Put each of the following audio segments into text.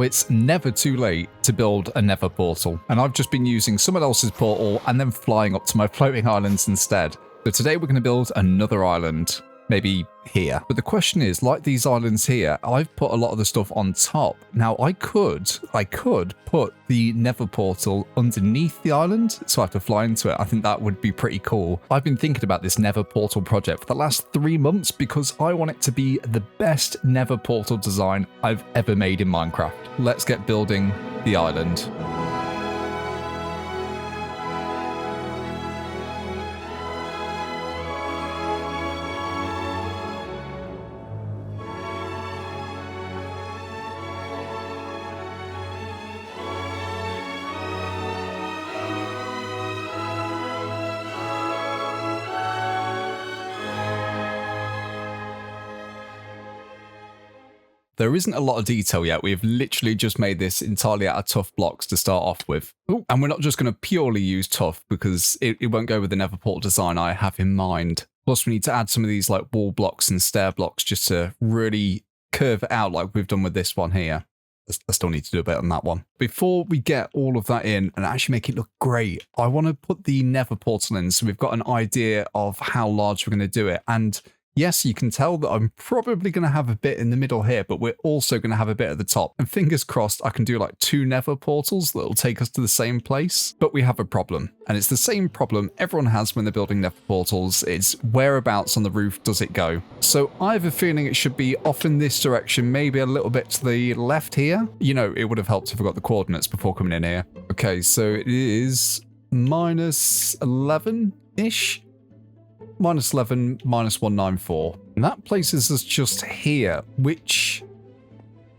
It's never too late to build a Nether Portal, and I've just been using someone else's portal and then flying up to my floating islands instead. So today we're going to build another island, maybe here. But the question is, like these islands here, I've put a lot of the stuff on top. Now I could put the Nether Portal underneath the island so I have to fly into it. I think that would be pretty cool. I've been thinking about this Nether Portal project for the last 3 months because I want it to be the best Nether Portal design I've ever made in Minecraft. Let's get building the island. There isn't a lot of detail yet. We've literally just made this entirely out of tough blocks to start off with. Ooh, and we're not just going to purely use tough because it won't go with the Nether Portal design I have in mind. Plus we need to add some of these like wall blocks and stair blocks just to really curve it out like we've done with this one here. I still need to do a bit on that one. Before we get all of that in and actually make it look great, I want to put the Nether Portal in so we've got an idea of how large we're going to do it. And yes, you can tell that I'm probably going to have a bit in the middle here, but we're also going to have a bit at the top. And fingers crossed, I can do like 2 Nether portals that will take us to the same place. But we have a problem. And it's the same problem everyone has when they're building Nether portals. It's whereabouts on the roof does it go? So I have a feeling it should be off in this direction, maybe a little bit to the left here. You know, it would have helped if I got the coordinates before coming in here. Okay, so it is minus 11-ish. Minus 11, minus 194. And that places us just here, which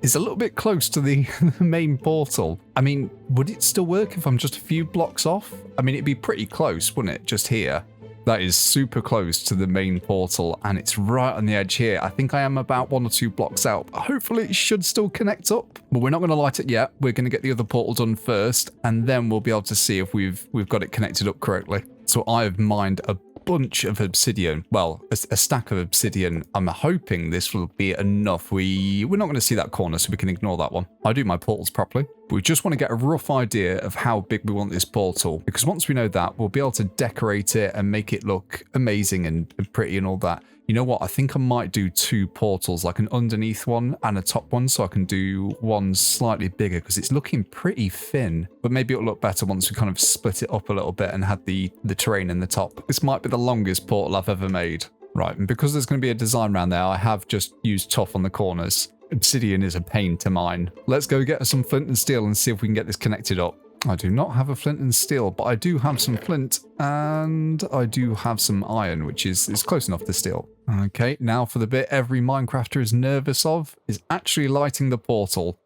is a little bit close to the main portal. I mean, would it still work if I'm just a few blocks off? I mean, it'd be pretty close, wouldn't it? Just here. That is super close to the main portal, and it's right on the edge here. I think I am about 1 or 2 blocks out. Hopefully it should still connect up, but we're not going to light it yet. We're going to get the other portal done first, and then we'll be able to see if we've got it connected up correctly. So I've mined a bunch of obsidian, well, a stack of obsidian. I'm hoping this will be enough. We're not going to see that corner, so we can ignore that one. I do my portals properly, but we just want to get a rough idea of how big we want this portal, because once we know that, we'll be able to decorate it and make it look amazing and pretty and all that. You know what? I think I might do 2 portals, like an underneath one and a top one, so I can do one slightly bigger because it's looking pretty thin. But maybe it'll look better once we kind of split it up a little bit and had the terrain in the top. This might be the longest portal I've ever made. Right, and because there's going to be a design around there, I have just used tough on the corners. Obsidian is a pain to mine. Let's go get some flint and steel and see if we can get this connected up. I do not have a flint and steel, but I do have some flint and I do have some iron, which is close enough to steel. Okay, now for the bit every Minecrafter is nervous of, is actually lighting the portal.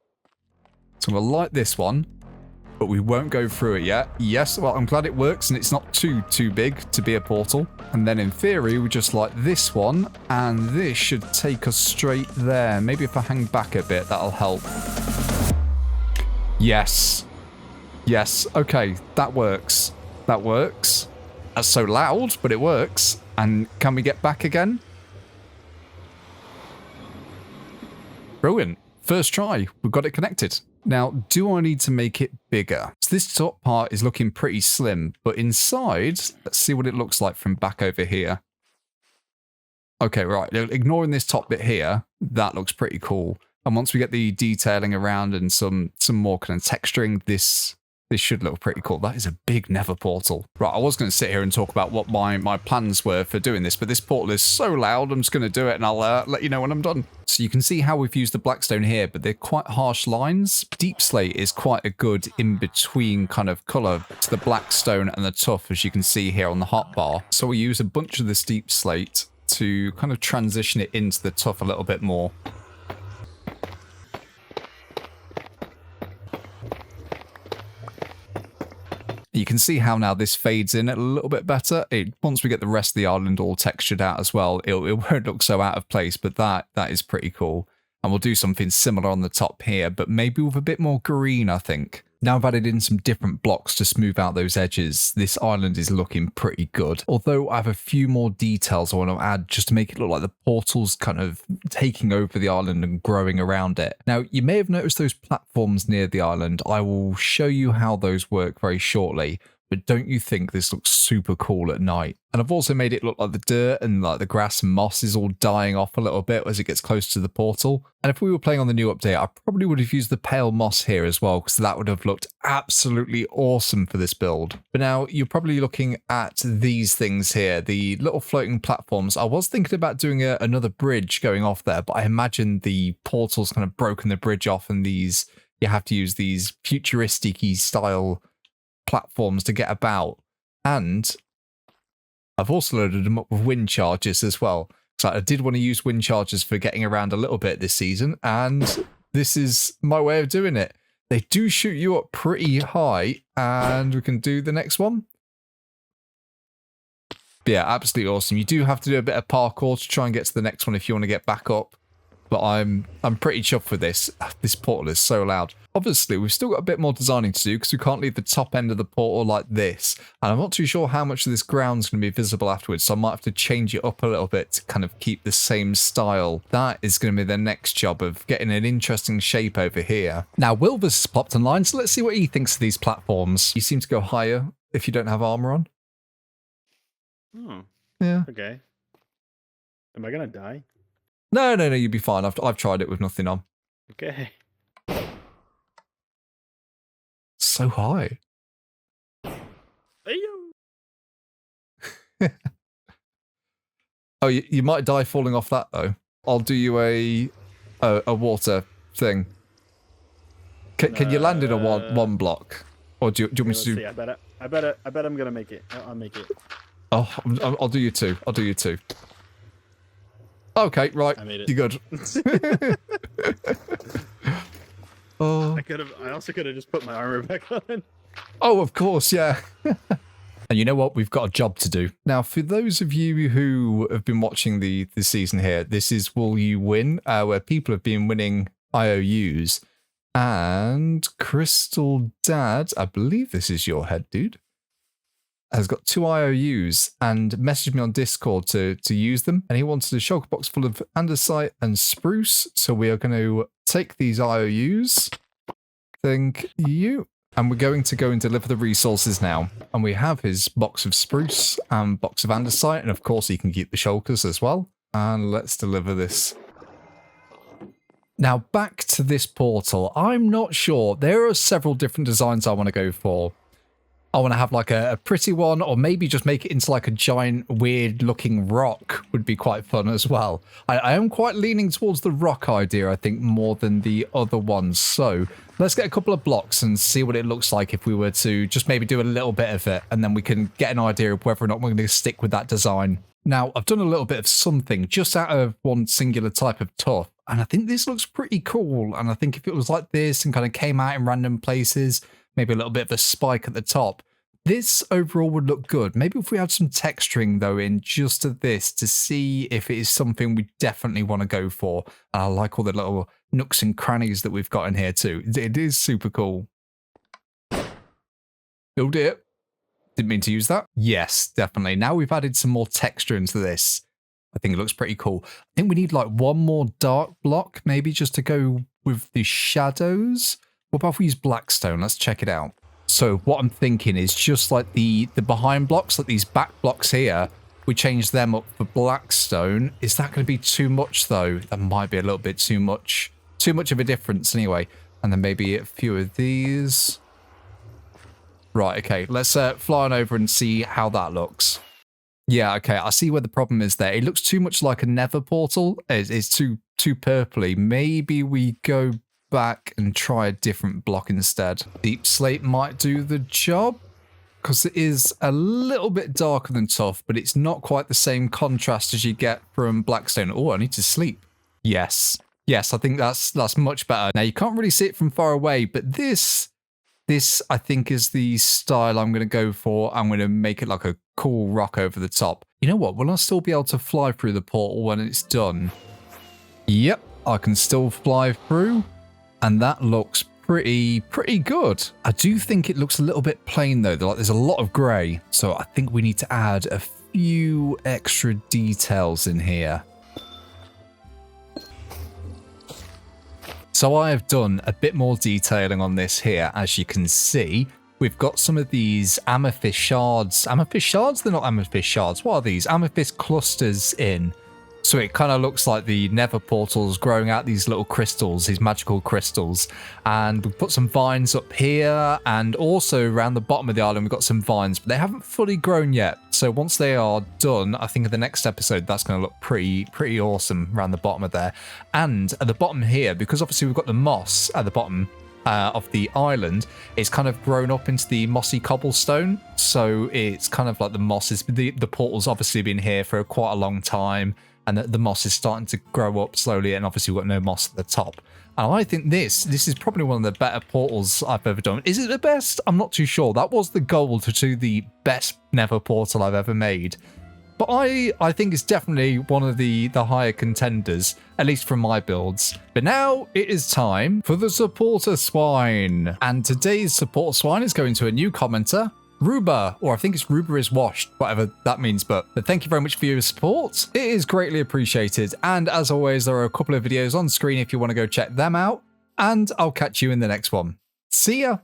So we'll light this one, but we won't go through it yet. Yes, well, I'm glad it works and it's not too big to be a portal. And then in theory, we just light this one and this should take us straight there. Maybe if I hang back a bit, that'll help. Yes. Yes, okay, that works. That works. That's so loud, but it works. And can we get back again? Brilliant. First try, we've got it connected. Now, do I need to make it bigger? So this top part is looking pretty slim, but inside, let's see what it looks like from back over here. Okay, right, ignoring this top bit here, that looks pretty cool. And once we get the detailing around and some more kind of texturing, this should look pretty cool. That is a big Nether portal. Right, I was going to sit here and talk about what my plans were for doing this, but this portal is so loud, I'm just going to do it and I'll let you know when I'm done. So you can see how we've used the blackstone here, but they're quite harsh lines. Deep slate is quite a good in-between kind of colour to the blackstone and the tuff, as you can see here on the hotbar. So we use a bunch of this deep slate to kind of transition it into the tuff a little bit more. You can see how now this fades in a little bit better. Once we get the rest of the island all textured out as well, it won't look so out of place, but that is pretty cool. And we'll do something similar on the top here, but maybe with a bit more green, I think. Now I've added in some different blocks to smooth out those edges. This island is looking pretty good. Although I have a few more details I want to add just to make it look like the portal's kind of taking over the island and growing around it. Now, you may have noticed those platforms near the island. I will show you how those work very shortly. But don't you think this looks super cool at night? And I've also made it look like the dirt and like the grass and moss is all dying off a little bit as it gets close to the portal. And if we were playing on the new update, I probably would have used the pale moss here as well, because that would have looked absolutely awesome for this build. But now you're probably looking at these things here, the little floating platforms. I was thinking about doing another bridge going off there, but I imagine the portal's kind of broken the bridge off, and you have to use these futuristic-y style platforms to get about. And I've also loaded them up with wind charges as well. So I did want to use wind charges for getting around a little bit this season, and this is my way of doing it. They do shoot you up pretty high, and we can do the next one. But yeah, absolutely awesome. You do have to do a bit of parkour to try and get to the next one if you want to get back up. But I'm pretty chuffed with this. This portal is so loud. Obviously, we've still got a bit more designing to do because we can't leave the top end of the portal like this. And I'm not too sure how much of this ground's going to be visible afterwards, so I might have to change it up a little bit to kind of keep the same style. That is going to be the next job of getting an interesting shape over here. Now, Wilbus has popped online, so let's see what he thinks of these platforms. You seem to go higher if you don't have armor on. Oh. Yeah. Okay. Am I going to die? No, you'll be fine. I've tried it with nothing on. Okay. So high. Oh, you might die falling off that though. I'll do you a water thing. Can you land in a one block, or do you want me to do? See, I bet I'm gonna make it. I'll make it. Oh, I'll do you two. I'll do you two. Okay, right. I made it. You're good. Oh. I also could have just put my armor back on. Oh, of course, yeah. And you know what? We've got a job to do. Now, for those of you who have been watching the season here, this is Will You Win, where people have been winning IOUs. And Crystal Dad, I believe this is your head, dude, has got 2 IOUs and messaged me on Discord to use them. And he wanted a shulker box full of andesite and spruce. So we are going to take these IOUs. Thank you. And we're going to go and deliver the resources now. And we have his box of spruce and box of andesite. And of course, he can keep the shulkers as well. And let's deliver this. Now, back to this portal. I'm not sure. There are several different designs I want to go for. I want to have like a pretty one, or maybe just make it into like a giant weird looking rock would be quite fun as well. I am quite leaning towards the rock idea, I think, more than the other ones. So let's get a couple of blocks and see what it looks like if we were to just maybe do a little bit of it, and then we can get an idea of whether or not we're going to stick with that design. Now, I've done a little bit of something just out of one singular type of tuff, and I think this looks pretty cool. And I think if it was like this and kind of came out in random places, maybe a little bit of a spike at the top, this overall would look good. Maybe if we had some texturing though in just to this to see if it is something we definitely want to go for. And I like all the little nooks and crannies that we've got in here too. It is super cool. Oh dear. Didn't mean to use that. Yes, definitely. Now we've added some more texture into this. I think it looks pretty cool. I think we need like one more dark block, maybe just to go with the shadows. What about if we use blackstone? Let's check it out. So what I'm thinking is just like the behind blocks, like these back blocks here, we change them up for blackstone. Is that going to be too much though? That might be a little bit too much. Too much of a difference anyway. And then maybe a few of these. Right, okay. Let's fly on over and see how that looks. Yeah, okay. I see where the problem is there. It looks too much like a Nether Portal. It's too purpley. Maybe we go back and try a different block instead. Deep slate might do the job because it is a little bit darker than tuff, but it's not quite the same contrast as you get from blackstone. Oh, I need to sleep. Yes, I think that's much better. Now you can't really see it from far away, but this I think is the style I'm going to go for. I'm going to make it like a cool rock over the top. You know what? Will I still be able to fly through the portal when it's done? Yep, I can still fly through. And that looks pretty good. I do think it looks a little bit plain though. Like there's a lot of grey. So I think we need to add a few extra details in here. So I have done a bit more detailing on this here. As you can see, we've got some of these amethyst shards. Amethyst shards? They're not amethyst shards. What are these? Amethyst clusters in. So it kind of looks like the Nether Portal's growing out these little crystals, these magical crystals. And we've put some vines up here, and also around the bottom of the island we've got some vines, but they haven't fully grown yet. So once they are done, I think in the next episode that's going to look pretty awesome around the bottom of there. And at the bottom here, because obviously we've got the moss at the bottom of the island, it's kind of grown up into the mossy cobblestone. So it's kind of like the moss is, the portal's obviously been here for quite a long time. And the moss is starting to grow up slowly, and obviously we've got no moss at the top. And I think this is probably one of the better portals I've ever done. Is it the best? I'm not too sure. That was the goal, to do the best Nether portal I've ever made. But I think it's definitely one of the higher contenders, at least from my builds. But now it is time for the supporter swine. And today's supporter swine is going to a new commenter, Ruba, or I think it's Ruba is washed, whatever that means, but thank you very much for your support. It is greatly appreciated, and as always, there are a couple of videos on screen if you want to go check them out, and I'll catch you in the next one. See ya!